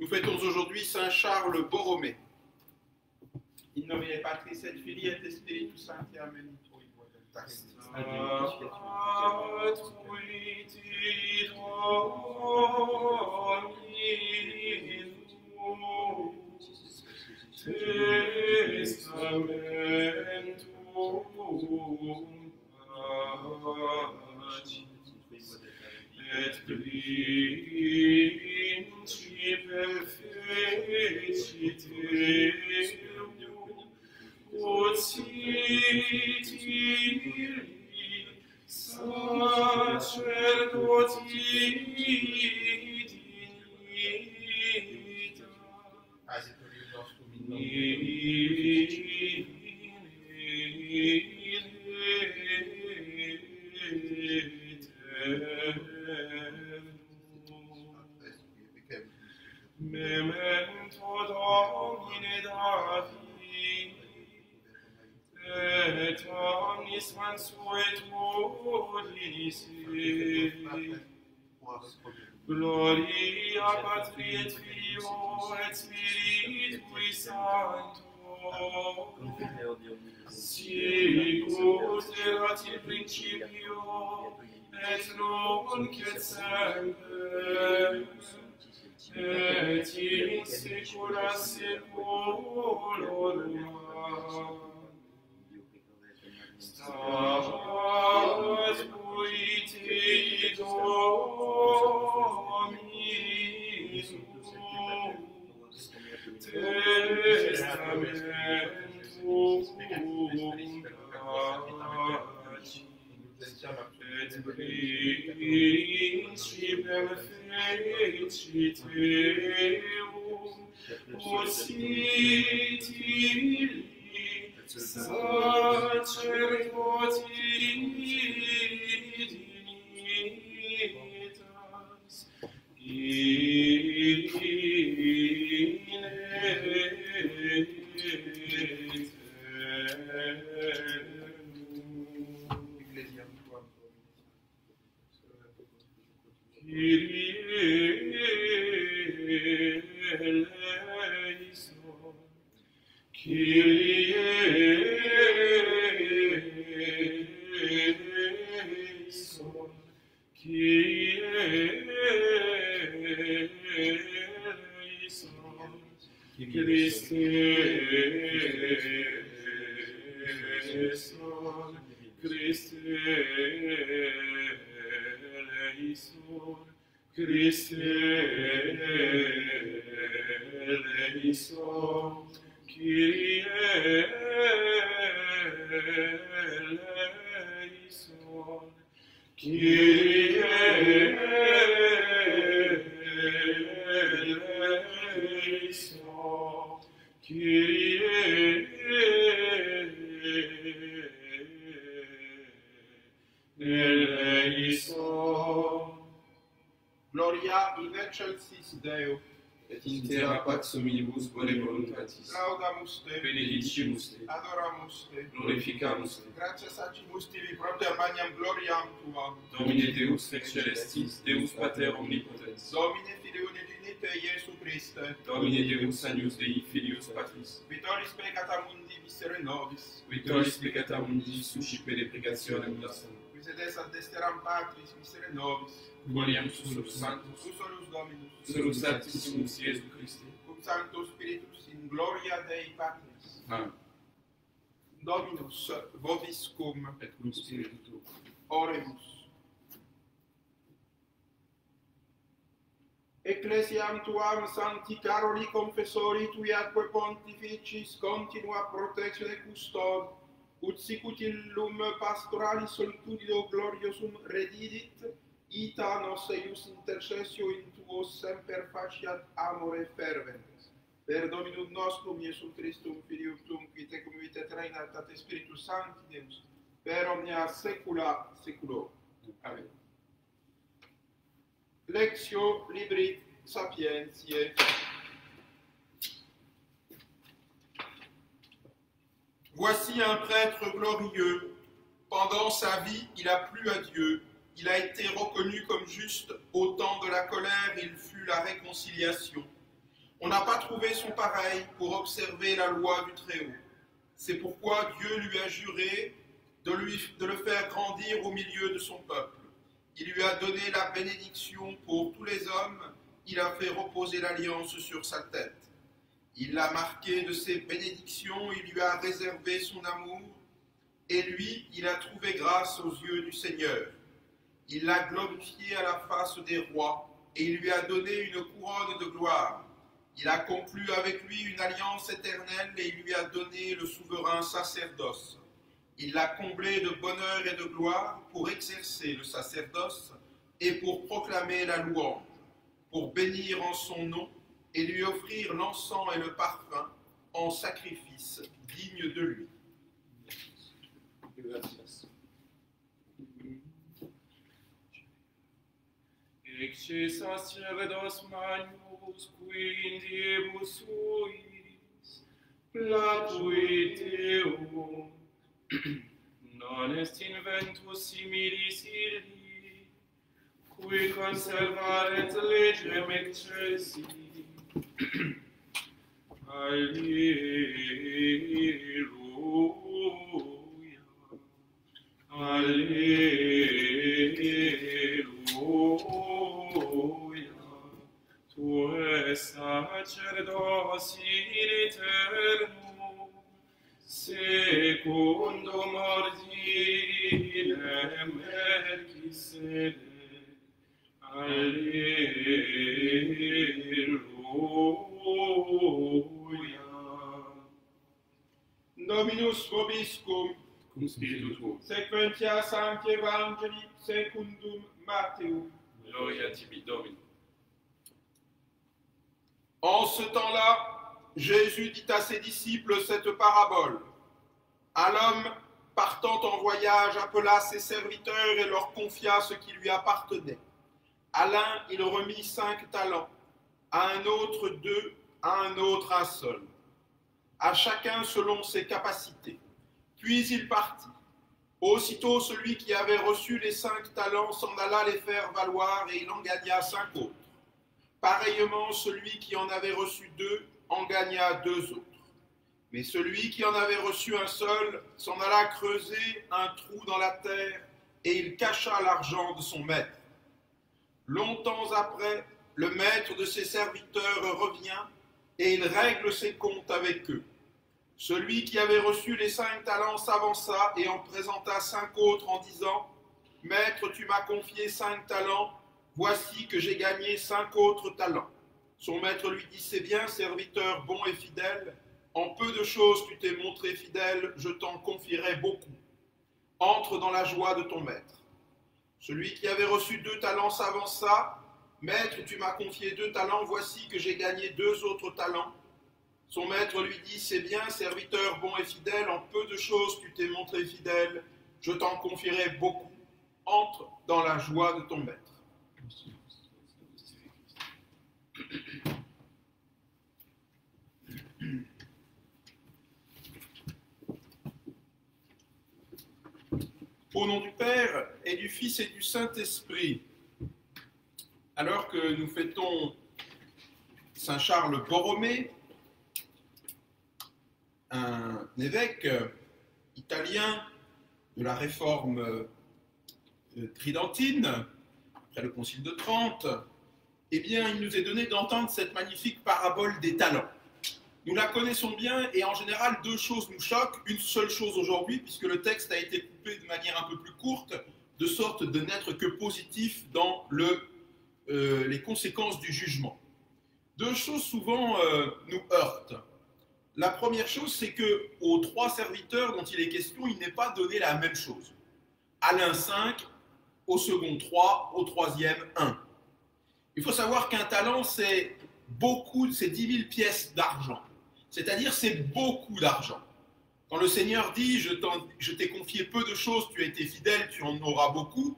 Nous fêtons aujourd'hui Saint Charles Borromée. In nomine Patris et Filii et Spiritus Sancti. Amen. Et principem felicite ut sitili sacerdoti Memento Domine David, et omnis mansuetudinis ei. Gloria Patri et Filio et Spiritui Sancto, sicut erat in principio, et nunc et semper, et in saecula saeculorum. Stat puite Dominus testamentum paci, et principem feliciteum ut sitili sacerdoti dignitas in Kyrie eleison, Kyrie eleison, Christe eleison, Christe eleison, Christe eleison, Kyrie eleison, Kyrie eleison, Kyrie eleison. Gloria in excelsis Deo. Et in terra pax omnibus bone voluntatis. Laudamus te. Benedicimus te. Adoramus te. Glorificamus te. Gratias acimus tibi propter magnam gloriam tuam. Domine Deus ex celestis, Deus Pater omnipotens. Domine Filio Unigenitus Iesu Christe. Domine Deus Agnus Dei Filius Patris. Vitoris peccata mundi misere nobis. Vitoris peccata mundi suscipe deprecationem nostrum. Misedes ad desteram Patris misere nobis. Gloriam Susus Sanctus. Usolus Dominus. Solus Sanctissimus Iesu Christi. Cum Sancto Spiritus in gloria Dei Patris. Amen. Dominus vobiscum. Et cum spiritu tuo. Oremus. Ecclesiam tuam sancti caroli confessori tui atque pontificis continua protectione custod, ut sicut illum pastorali solitudido gloriosum redidit, ita nos eius intercessio in tuo semper faciat amore fervens. Per Dominum nostrum, Iesum Christum, Filium tuum, qui tecum vivit reinat at Spiritus Sancti Deus, per omnia saecula saeculorum. Amen. Lectio Libri Sapientiae. Voici un prêtre glorieux. Pendant sa vie, il a plu à Dieu. Il a été reconnu comme juste. Au temps de la colère, il fut la réconciliation. On n'a pas trouvé son pareil pour observer la loi du Très-Haut. C'est pourquoi Dieu lui a juré de le faire grandir au milieu de son peuple. Il lui a donné la bénédiction pour tous les hommes. Il a fait reposer l'alliance sur sa tête. Il l'a marqué de ses bénédictions, il lui a réservé son amour, et lui, il a trouvé grâce aux yeux du Seigneur. Il l'a glorifié à la face des rois, et il lui a donné une couronne de gloire. Il a conclu avec lui une alliance éternelle, et il lui a donné le souverain sacerdoce. Il l'a comblé de bonheur et de gloire pour exercer le sacerdoce et pour proclamer la louange, pour bénir en son nom et lui offrir l'encens et le parfum en sacrifice digne de lui. Gracias. Ecce sacerdos magnus qui in diebus suis platuit Deum, non est inventus similis illi, qui conservaret legem excelsi. Alleluia, alleluia, tu es sacerdoci in eternum, secundum ordinem Melchisedec. Alleluia. Dominus vobiscum, Cum spiritu tuo. sequentia Sancti Evangelii secundum Matthew. Gloria tibi, Domine. En ce temps-là, Jésus dit à ses disciples cette parabole. Un homme partant en voyage appela ses serviteurs et leur confia ce qui lui appartenait. À l'un, il remit 5 talents, à un autre 2, à un autre 1 seul, à chacun selon ses capacités. Puis il partit. Aussitôt, celui qui avait reçu les 5 talents s'en alla les faire valoir et il en gagna 5 autres. Pareillement, celui qui en avait reçu 2 en gagna 2 autres. Mais celui qui en avait reçu un seul s'en alla creuser un trou dans la terre et il cacha l'argent de son maître. Longtemps après, le maître de ses serviteurs revient et il règle ses comptes avec eux. Celui qui avait reçu les 5 talents s'avança et en présenta 5 autres en disant « Maître, tu m'as confié 5 talents, voici que j'ai gagné 5 autres talents. » Son maître lui dit « C'est bien, serviteur bon et fidèle, en peu de choses tu t'es montré fidèle, je t'en confierai beaucoup. Entre dans la joie de ton maître. » Celui qui avait reçu 2 talents s'avança. « Maître, tu m'as confié 2 talents, voici que j'ai gagné 2 autres talents. » Son maître lui dit « C'est bien, serviteur bon et fidèle, en peu de choses tu t'es montré fidèle, je t'en confierai beaucoup. Entre dans la joie de ton maître. » Au nom du Père et du Fils et du Saint-Esprit, alors que nous fêtons Saint Charles Borromée, un évêque italien de la réforme tridentine, après le Concile de Trente, eh bien, il nous est donné d'entendre cette magnifique parabole des talents. Nous la connaissons bien et en général, 2 choses nous choquent. Une seule chose aujourd'hui, puisque le texte a été coupé de manière un peu plus courte, de sorte de n'être que positif dans le les conséquences du jugement. Deux choses souvent nous heurtent. La première chose, c'est qu'aux 3 serviteurs dont il est question, il n'est pas donné la même chose. À l'un 5, au second 3, au troisième 1. Il faut savoir qu'un talent, c'est 10 000 pièces d'argent. C'est-à-dire, c'est beaucoup d'argent. Quand le Seigneur dit, je t'ai confié peu de choses, tu as été fidèle, tu en auras beaucoup,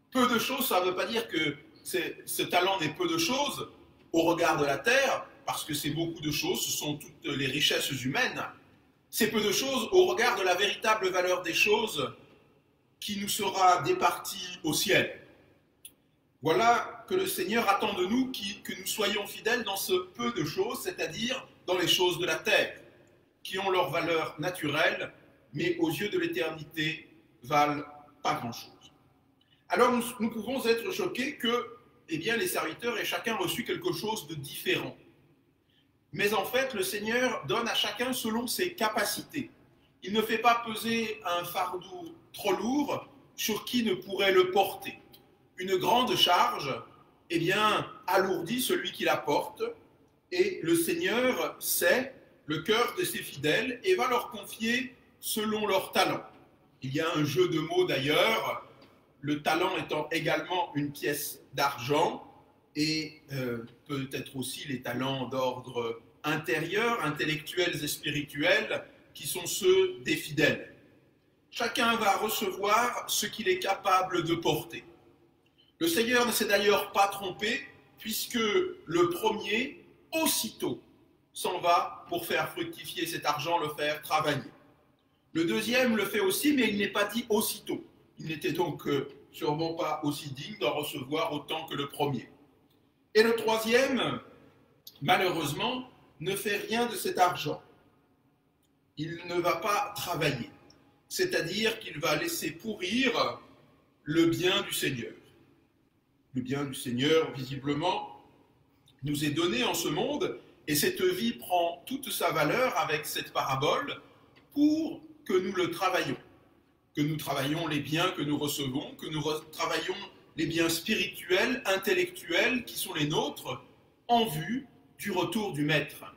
peu de choses, ça ne veut pas dire que ce talent n'est peu de choses au regard de la terre, parce que c'est beaucoup de choses, ce sont toutes les richesses humaines. C'est peu de choses au regard de la véritable valeur des choses qui nous sera départie au ciel. Voilà que le Seigneur attend de nous que nous soyons fidèles dans ce peu de choses, c'est-à-dire dans les choses de la terre, qui ont leur valeur naturelle, mais aux yeux de l'éternité valent pas grand-chose. Alors nous pouvons être choqués que les serviteurs aient chacun reçu quelque chose de différent. Mais en fait, le Seigneur donne à chacun selon ses capacités. Il ne fait pas peser un fardeau trop lourd sur qui ne pourrait le porter. Une grande charge, alourdit celui qui la porte, et le Seigneur sait le cœur de ses fidèles et va leur confier selon leur talent. Il y a un jeu de mots d'ailleurs, le talent étant également une pièce d'argent, et peut-être aussi les talents d'ordre intérieur, intellectuels et spirituels, qui sont ceux des fidèles. Chacun va recevoir ce qu'il est capable de porter. Le Seigneur ne s'est d'ailleurs pas trompé, puisque le premier, aussitôt, s'en va pour faire fructifier cet argent, le faire travailler. Le deuxième le fait aussi, mais il n'est pas dit aussitôt. Il n'était donc sûrement pas aussi digne d'en recevoir autant que le premier. Et le troisième, malheureusement, ne fait rien de cet argent. Il ne va pas travailler, c'est-à-dire qu'il va laisser pourrir le bien du Seigneur. Le bien du Seigneur, visiblement, nous est donné en ce monde, et cette vie prend toute sa valeur avec cette parabole pour que nous le travaillions. Que nous travaillions les biens que nous recevons, que nous travaillions les biens spirituels, intellectuels qui sont les nôtres en vue du retour du Maître.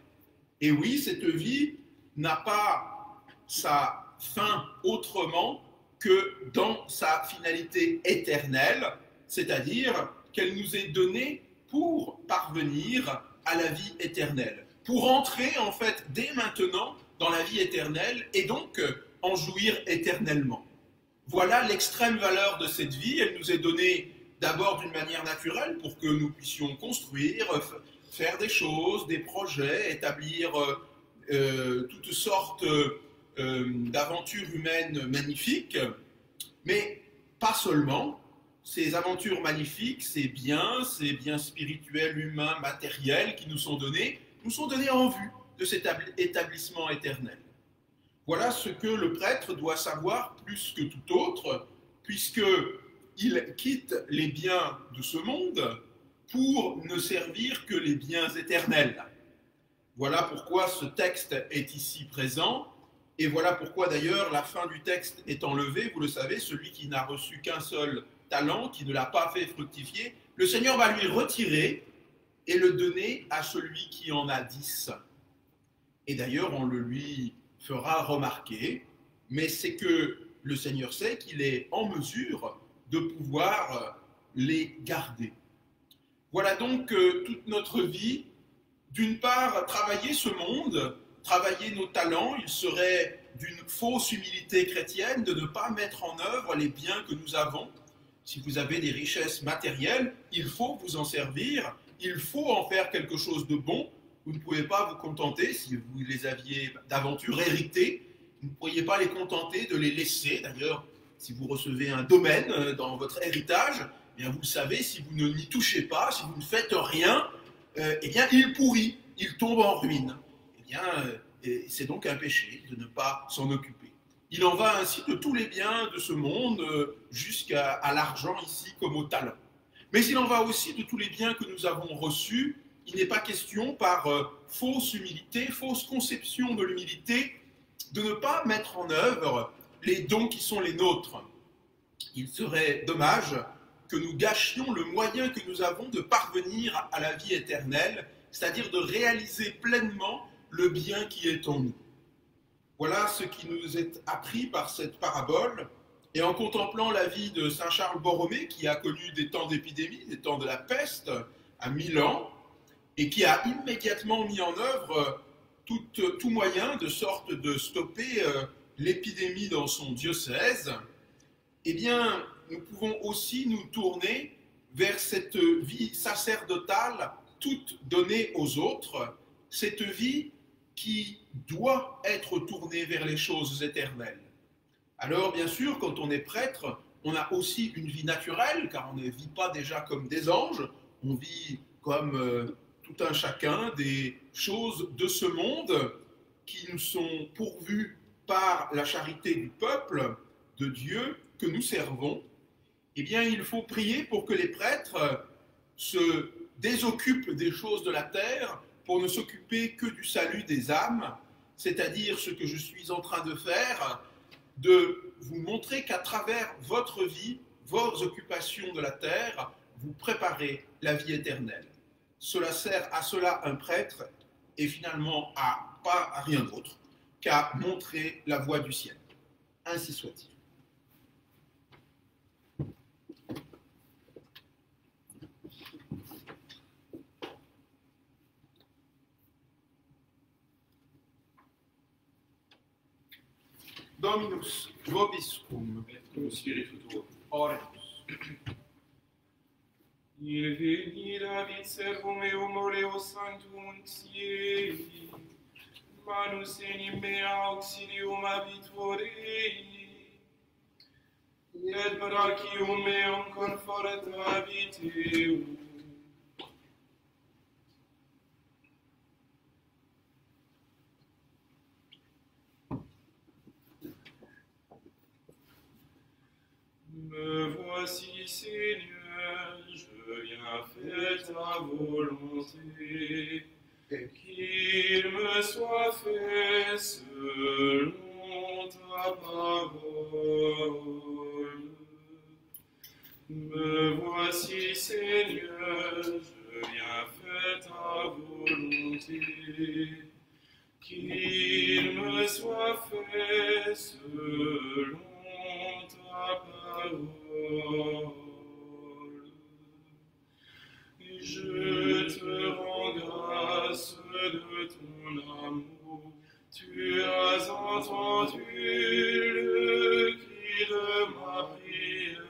Et oui, cette vie n'a pas sa fin autrement que dans sa finalité éternelle, c'est-à-dire qu'elle nous est donnée pour parvenir à la vie éternelle, pour entrer en fait dès maintenant dans la vie éternelle et donc en jouir éternellement. Voilà l'extrême valeur de cette vie. Elle nous est donnée d'abord d'une manière naturelle pour que nous puissions construire, faire des choses, des projets, établir toutes sortes d'aventures humaines magnifiques, mais pas seulement. Ces aventures magnifiques, ces biens spirituels, humains, matériels qui nous sont donnés en vue de cet établissement éternel. Voilà ce que le prêtre doit savoir plus que tout autre, puisqu'il quitte les biens de ce monde pour ne servir que les biens éternels. Voilà pourquoi ce texte est ici présent, et voilà pourquoi d'ailleurs la fin du texte est enlevée. Vous le savez, celui qui n'a reçu qu'un seul talent, qui ne l'a pas fait fructifier, le Seigneur va lui retirer et le donner à celui qui en a 10. Et d'ailleurs, on le lui fera remarquer, mais c'est que le Seigneur sait qu'il est en mesure de pouvoir les garder. Voilà donc toute notre vie. D'une part, travailler ce monde, travailler nos talents, il serait d'une fausse humilité chrétienne de ne pas mettre en œuvre les biens que nous avons. Si vous avez des richesses matérielles, il faut vous en servir, il faut en faire quelque chose de bon. Vous ne pouvez pas vous contenter, si vous les aviez d'aventure héritées, vous ne pourriez pas les contenter de les laisser. D'ailleurs, si vous recevez un domaine dans votre héritage, eh bien vous le savez, si vous ne n'y touchez pas, si vous ne faites rien, eh bien il pourrit, il tombe en ruine. Eh bien, c'est donc un péché de ne pas s'en occuper. Il en va ainsi de tous les biens de ce monde, jusqu'à l'argent ici comme au talent. Mais il en va aussi de tous les biens que nous avons reçus. Il n'est pas question, par fausse humilité, fausse conception de l'humilité, de ne pas mettre en œuvre les dons qui sont les nôtres. Il serait dommage que nous gâchions le moyen que nous avons de parvenir à la vie éternelle, c'est-à-dire de réaliser pleinement le bien qui est en nous. Voilà ce qui nous est appris par cette parabole. Et en contemplant la vie de saint Charles Borromée, qui a connu des temps d'épidémie, des temps de la peste à Milan, et qui a immédiatement mis en œuvre tout moyen de sorte de stopper l'épidémie dans son diocèse, eh bien, nous pouvons aussi nous tourner vers cette vie sacerdotale toute donnée aux autres, cette vie qui doit être tournée vers les choses éternelles. Alors, bien sûr, quand on est prêtre, on a aussi une vie naturelle, car on ne vit pas déjà comme des anges, on vit comme tout un chacun des choses de ce monde qui nous sont pourvues par la charité du peuple de Dieu que nous servons. Eh bien, il faut prier pour que les prêtres se désoccupent des choses de la terre pour ne s'occuper que du salut des âmes, c'est-à-dire ce que je suis en train de faire, de vous montrer qu'à travers votre vie, vos occupations de la terre, vous préparez la vie éternelle. Cela sert à cela un prêtre et finalement pas à rien d'autre qu'à montrer la voie du ciel. Ainsi soit-il. Dominus vobiscum, et cum spiritu tuo. oremus. Il veni David servum eum oleo sanctum unctiei, manus enim mea auxilium abiturei, et brachium meum conforta viteum. Me voici, Seigneur, je viens faire ta volonté, qu'il me soit fait selon ta parole. Me voici, Seigneur, je viens faire ta volonté, qu'il me soit fait selon ta parole. Et je te rends grâce de ton amour. Tu as entendu le cri de ma prière.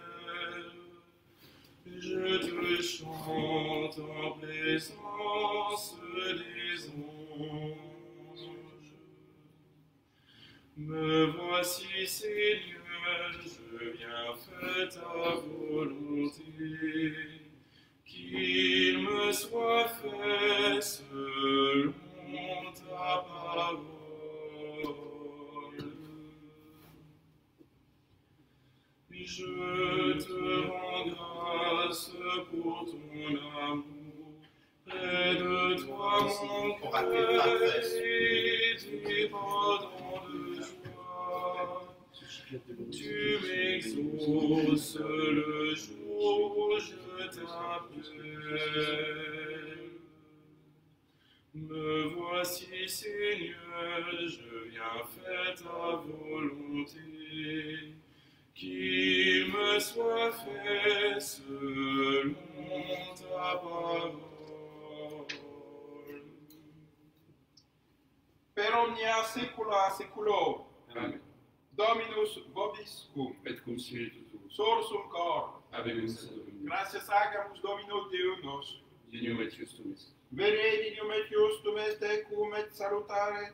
Je te chante en présence des anges. Me voici, Seigneur, je viens faire ta volonté, qu'il me soit fait selon ta parole. Je te rends grâce pour ton amour, près de toi mon cœur est débordant de joie. Tu m'exauces le jour où je t'appelle. Me voici, Seigneur, je viens faire ta volonté, qu'il me soit fait selon ta parole. Per omnia saecula saeculorum, Amen. Dominus vobiscum, Et cum spiritu tuo. sorsum cor, Habemus ad Dominum. gratias agamus Domino Deus nostrum. Dignum et justum est. Vere dignum et justum est tecum et salutare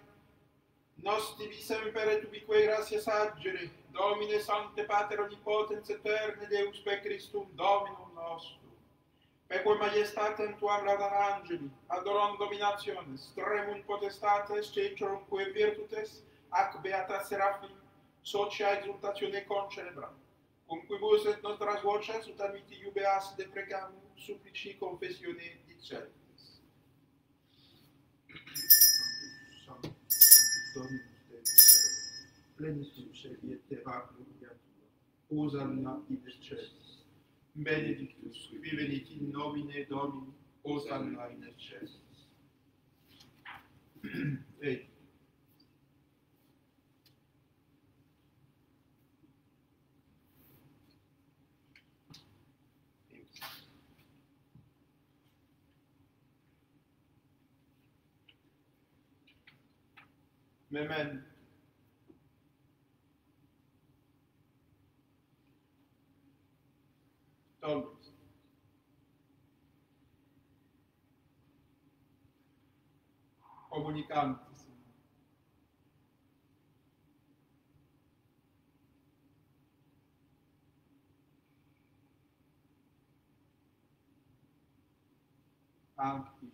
nos tibi semper et ubique gratias agere, Domine Sancte Pater Omnipotens Eterne Deus per Christum Dominum nostrum. Peque majestatem tuam laudat angeli, adoram dominationes, tremunt potestates, ceterum quae virtutes, ac beata Seraphim, socia exultatione concelebram. Cum quibus et nostras voces ut admiti iubeas deprecamus, supplici confessione dicentes. Dominus Deus, plenus tu et terra gloria tua, Hosanna in excelsis. benedictus qui venit in nomine Domini, Hosanna in excelsis. Vedi. Memento. Tolgus. Comunicantis. Sancti.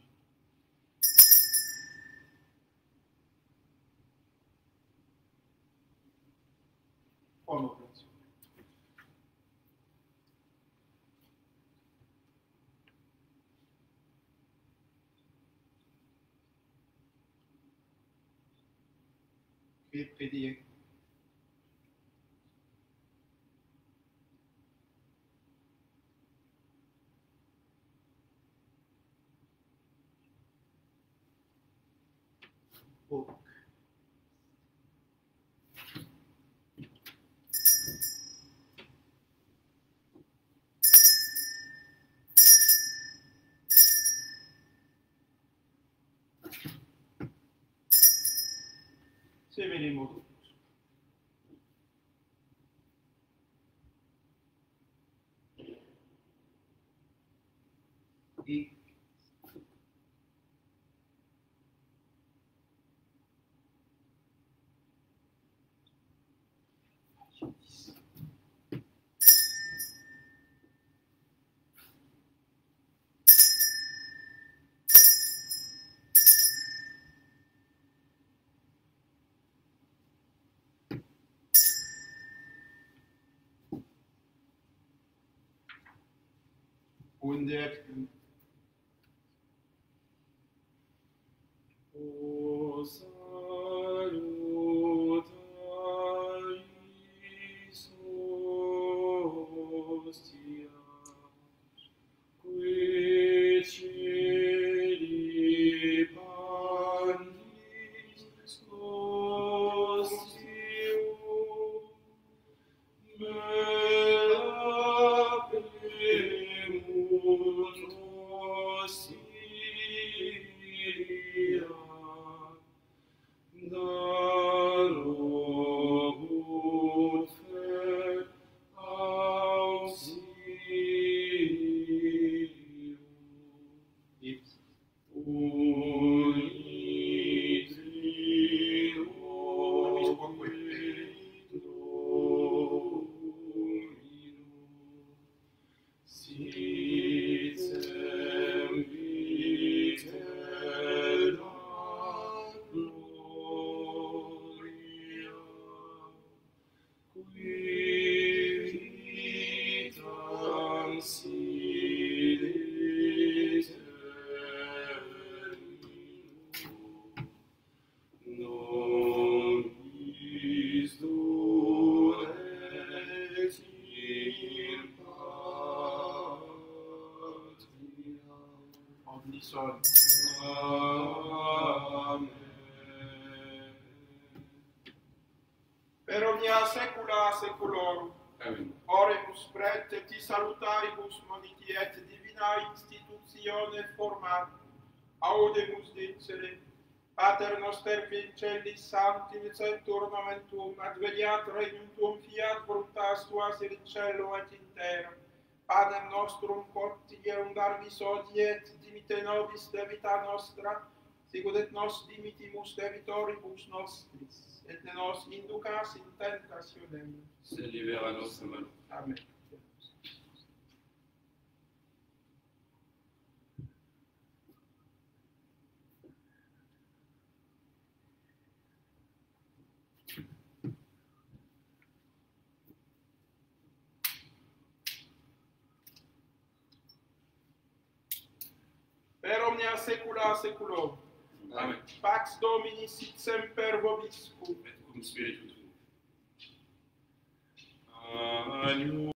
Connotazione. Che pedire. Oh. Semine modus. E unde O salutaris hostia, qui celi pandis hostium, omnisol. Amen. Per omnia saecula saeculorum. Amen. Oremus prete ti salutaribus moniti et divina institutione format. Audemus dicere. Pater noster qui in celis sanctificetur nomen tuum, adveniat regnum tuum, fiat voluntas tua sed in cielo et in terra. Panem nostrum quotidianum da nobis hodie et dimitte nobis debita nostra, sicut et nos dimittimus debitoribus nostris, et ne nos inducas in tentationem, Se libera nos malo. amen. Per omnia saecula saeculorum. Amen. Pax Domini sit semper vobiscum. Et cum spiritu tuo. Agnus